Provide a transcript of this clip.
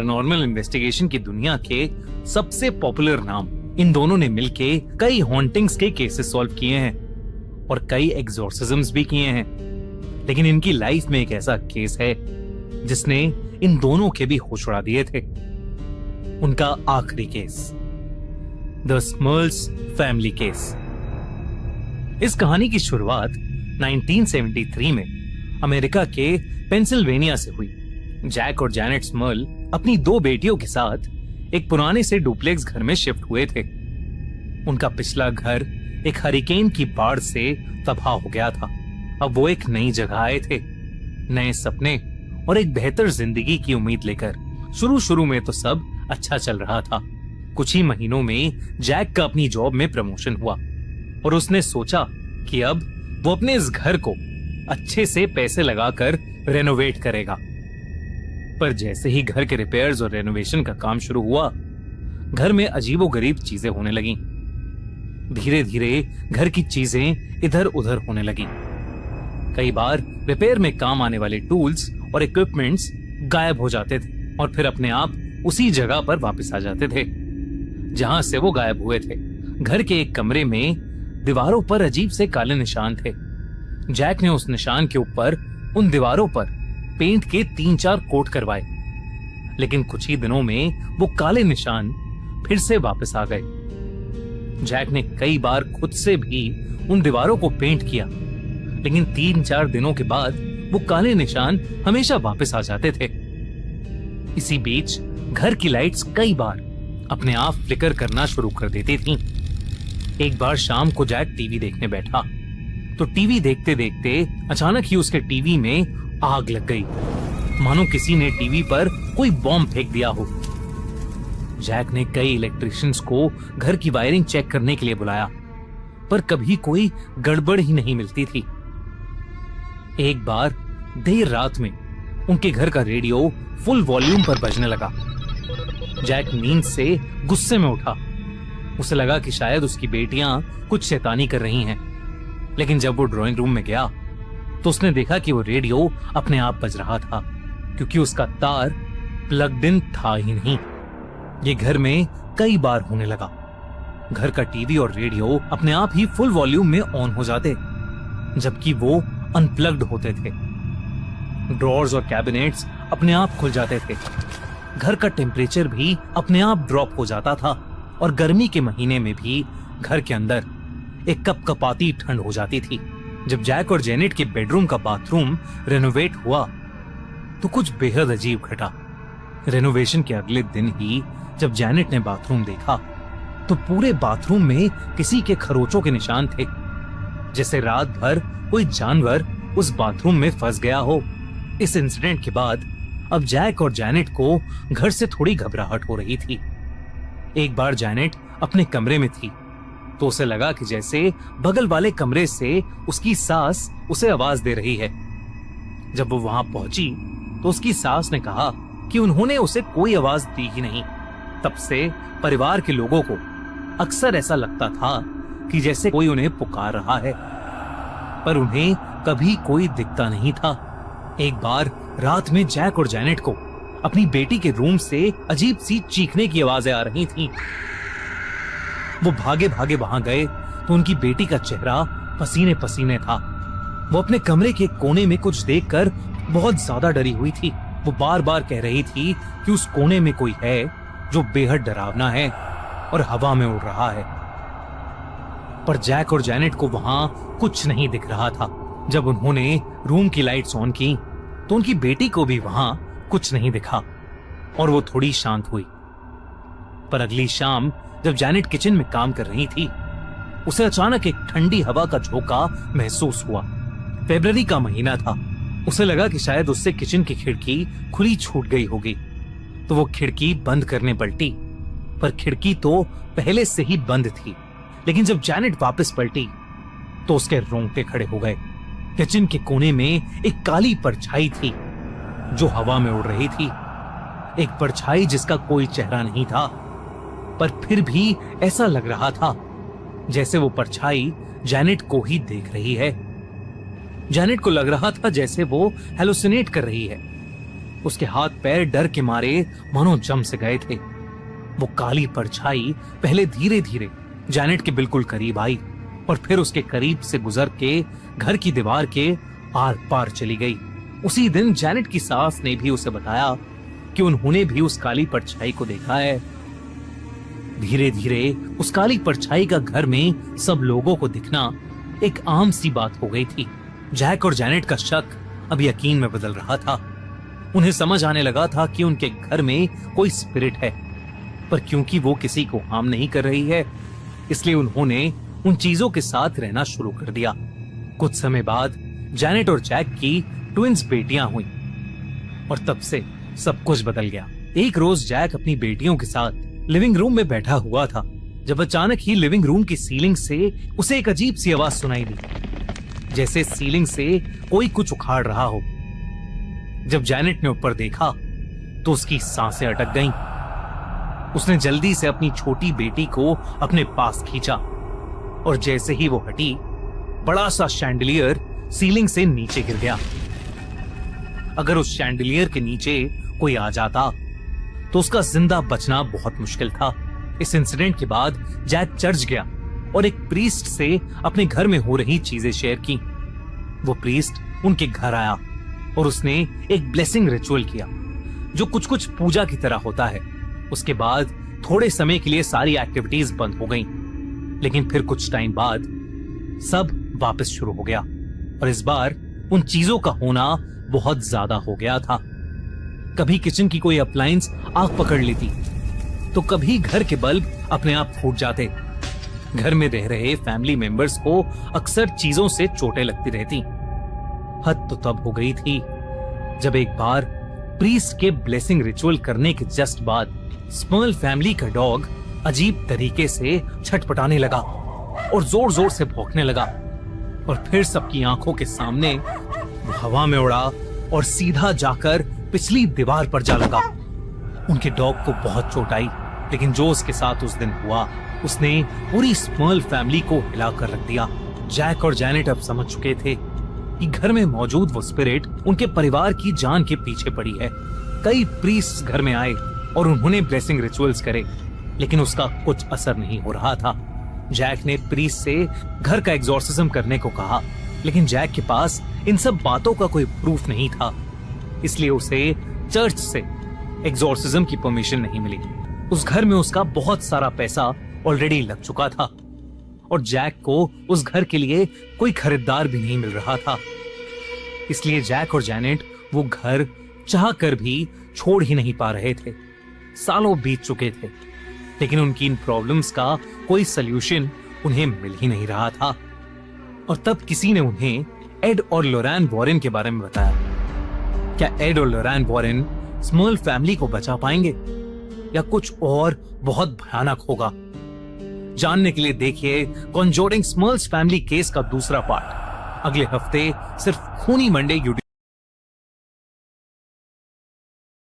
Paranormal investigation की दुनिया के सबसे पॉपुलर नाम। इन दोनों ने मिलके कई हॉन्टिंग्स के केसेस सॉल्व किए हैं और कई एग्जॉर्सिज्म्स भी किए हैं। लेकिन इनकी लाइफ में एक ऐसा केस है जिसने इन दोनों के भी होश उड़ा दिए थे। उनका आखिरी केस, द स्मर्ल्स फैमिली केस। इस कहानी की शुरुआत 1973 में अमेरिका के पेंसिल्वेनिया से हुई। जैक और जैनेट स्मर्ल अपनी 2 बेटियों के साथ एक पुराने से डुप्लेक्स घर में शिफ्ट हुए थे। उनका पिछला घर एक हरिकेन की बाढ़ से तबाह हो गया था। अब वो एक नई जगह आए थे, नए सपने और एक बेहतर जिंदगी की उम्मीद लेकर। शुरू में तो सब अच्छा चल रहा था। कुछ ही महीनों में जैक का अपनी जॉब में प्रमोशन हुआ और उसने सोचा कि अब वो अपने इस घर को अच्छे से पैसे लगाकर रेनोवेट करेगा। पर जैसे ही घर के रिपेयर्स और रेनोवेशन का काम शुरू हुआ, घर में अजीबोगरीब चीजें होने लगीं। धीरे धीरे घर की चीजें इधर उधर होने लगीं। कई बार रिपेयर में काम आने वाले टूल्स और इक्विपमेंट्स गायब हो जाते थे और फिर अपने आप उसी जगह पर वापस आ जाते थे जहां से वो गायब हुए थे। घर के एक कमरे में दीवारों पर अजीब से काले निशान थे। जैक ने उस निशान के ऊपर उन दीवारों पर पेंट के 3-4 कोट करवाए, लेकिन कुछ ही दिनों में वो काले निशान फिर से वापस आ गए। जैक ने कई बार खुद से भी उन दीवारों को पेंट किया, लेकिन 3-4 दिनों के बाद वो काले निशान हमेशा वापस आ जाते थे। इसी बीच घर की लाइट्स कई बार अपने आप फ्लिकर करना शुरू कर देती थीं। एक बार शाम को जैक टीवी देखने बैठा तो टीवी देखते देखते अचानक ही उसके टीवी में आग लग गई, मानो किसी ने टीवी पर कोई बॉम्ब फेंक दिया हो। जैक ने कई इलेक्ट्रिशियंस को घर की वायरिंग चेक करने के लिए बुलाया, पर कभी कोई गड़बड़ ही नहीं मिलती थी। एक बार देर रात में उनके घर का रेडियो फुल वॉल्यूम पर बजने लगा। जैक नींद से गुस्से में उठा। उसे लगा कि शायद उसकी बेटियां कुछ शैतानी कर रही हैं, लेकिन जब वो ड्राइंग रूम में गया तो उसने देखा कि वो रेडियो अपने आप बज रहा था, क्योंकि उसका तार प्लग्ड इन था ही नहीं। ये घर में कई बार होने लगा। घर का टीवी और रेडियो अपने आप ही फुल वॉल्यूम में ऑन हो जाते, जबकि वो अनप्लग्ड होते थे। ड्रॉर्स और कैबिनेट्स अपने आप खुल जाते थे। घर का टेम्परेचर भी अपने आप ड्रॉप हो जाता था और गर्मी के महीने में भी घर के अंदर एक कपकपाती ठंड हो जाती थी। जब जैक और जेनेट के बेडरूम का बाथरूम रेनोवेट हुआ तो कुछ बेहद अजीब घटा। रेनोवेशन के अगले दिन ही जब जेनेट ने बाथरूम देखा तो पूरे बाथरूम में किसी के खरोचों के निशान थे, जैसे रात भर कोई जानवर उस बाथरूम में फंस गया हो। इस इंसिडेंट के बाद अब जैक और जेनेट को घर से थोड़ी घबराहट हो रही थी। एक बार जेनेट अपने कमरे में थी तो उसे लगा कि जैसे बगल वाले कमरे से उसकी सास उसे आवाज दे रही है। जब वो वहां पहुंची तो उसकी सास ने कहा कि उन्होंने उसे कोई आवाज दी ही नहीं। तब से परिवार के लोगों को अक्सर ऐसा लगता था कि जैसे कोई उन्हें पुकार रहा है, पर उन्हें कभी कोई दिखता नहीं था। एक बार रात में जैक और जेनेट को अपनी बेटी के रूम से अजीब सी चीखने की आवाजें आ रही थीं। वो भागे भागे वहां गए तो उनकी बेटी का चेहरा पसीने पसीने था। वो अपने कमरे के कोने में कुछ देखकर बहुत ज्यादा डरी हुई थी। वो बार बार कह रही थी कि उस कोने में कोई है जो बेहद डरावना है और हवा में उड़ रहा है। पर जैक और जेनेट को वहां कुछ नहीं दिख रहा था। जब उन्होंने रूम की लाइट्स ऑन की तो उनकी बेटी को भी वहां कुछ नहीं दिखा और वो थोड़ी शांत हुई। पर अगली शाम जब जेनेट किचन में काम कर रही थी, उसे अचानक एक ठंडी हवा का झोंका महसूस हुआ। फरवरी का महीना था। उसे लगा कि शायद उससे किचन की खिड़की खुली छूट गई होगी, तो वो खिड़की बंद करने पलटी, पर खिड़की तो पहले से ही बंद थी। लेकिन जब जेनेट वापस पलटी तो उसके रोंगटे खड़े हो गए। किचन के कोने में एक काली परछाई थी जो हवा में उड़ रही थी। एक परछाई जिसका कोई चेहरा नहीं था, पर फिर भी ऐसा लग रहा था जैसे वो परछाई जेनेट को ही देख रही है। जेनेट को लग रहा था जैसे वो हेलुसिनेट कर रही है। उसके हाथ पैर डर के मारे मानो जम से गए थे। वो काली परछाई पहले धीरे धीरे जैनेट के बिल्कुल करीब आई और फिर उसके करीब से गुजर के घर की दीवार के आर पार चली गई। उसी दिन जैनेट की सास ने भी उसे बताया कि उन्होंने भी उस काली परछाई को देखा है। धीरे धीरे उस काली परछाई का घर में सब लोगों को दिखना एक आम सी बात हो गई थी। जैक और जैनेट का शक अब यकीन में बदल रहा था। उन्हें समझ आने लगा था कि उनके घर में कोई स्पिरिट है, पर क्योंकि वो किसी को हार्म नहीं कर रही है, इसलिए उन्होंने उन चीजों के साथ रहना शुरू कर दिया। कुछ समय बाद जैनेट और जैक की ट्विंस बेटियां हुई और तब से सब कुछ बदल गया। एक रोज जैक अपनी बेटियों के साथ लिविंग रूम में बैठा हुआ था जब अचानक ही लिविंग रूम की सीलिंग से उसे एक अजीब सी आवाज सुनाई दी, जैसे सीलिंग से कोई कुछ उखाड़ रहा हो। जब जैनेट ने ऊपर देखा तो उसकी सांसें अटक गईं। उसने जल्दी से अपनी छोटी बेटी को अपने पास खींचा और जैसे ही वो हटी, बड़ा सा शैंडलियर सीलिंग से नीचे गिर गया। अगर उस शैंडलियर के नीचे कोई आ जाता तो उसका जिंदा बचना बहुत मुश्किल था। इस इंसिडेंट के बाद जैक चर्च गया और एक प्रीस्ट से अपने घर में हो रही चीजें शेयर की। वो प्रीस्ट उनके घर आया और उसने एक ब्लेसिंग रिचुअल किया जो कुछ कुछ पूजा की तरह होता है। उसके बाद थोड़े समय के लिए सारी एक्टिविटीज बंद हो गईं, लेकिन फिर कुछ टाइम बाद सब वापस शुरू हो गया और इस बार उन चीजों का होना बहुत ज्यादा हो गया था। कभी किचन की कोई अप्लायंस आग पकड़ लेती तो कभी घर के बल्ब अपने आप फूट जाते। घर में रह रहे फैमिली मेंबर्स को अक्सर चीजों से चोटें लगती रहती। हद तो तब हो गई थी जब एक बार प्रीस्ट के ब्लेसिंग रिचुअल करने के जस्ट बाद स्मर्ल फैमिली का डॉग अजीब तरीके से छटपटाने लगा और जोर जोर से भौंकने लगा और फिर सबकी आंखों के सामने वो हवा में उड़ा और सीधा जाकर पिछली दीवार पर जा लगा। उनके डॉग को बहुत चोट आई, लेकिन जो उसके साथ उस दिन हुआ उसने पूरी स्मर्ल फैमिली को हिलाकर रख दिया। जैक और जैनेट अब समझ चुके थे कि घर में मौजूद वो स्पिरिट उनके परिवार की जान के पीछे पड़ी है। कई प्रीस्ट घर में आए और उन्होंने ब्लेसिंग रिचुअल्स करे, लेकिन उसका कुछ असर नहीं हो रहा था। जैक ने प्रीस्ट से घर का एग्जॉर्सिज्म करने को कहा, लेकिन जैक के पास इन सब बातों का कोई प्रूफ नहीं था, इसलिए उसे चर्च से एग्जॉर्सिज्म की परमिशन नहीं मिली। उस घर में उसका बहुत सारा पैसा ऑलरेडी लग चुका था और जैक को उस घर के लिए कोई खरीदार भी नहीं मिल रहा था। इसलिए जैक और जैनेट वो घर चाह कर भी छोड़ ही नहीं पा रहे थे। सालों बीत चुके थे, लेकिन उनकी इन प्रॉब्लम्स का कोई सल्यूशन उन्हें मिल ही नहीं रहा था। और तब किसी ने उन्हें एड और लोरैन वॉरेन के बारे में बताया। क्या एड और लोरैन वॉरेन स्मर्ल फैमिली को बचा पाएंगे या कुछ और बहुत भयानक होगा? जानने के लिए देखिए कॉन्जोरिंग स्मर्ल्स फैमिली केस का दूसरा पार्ट अगले हफ्ते सिर्फ खूनी मंडे यूट्यूब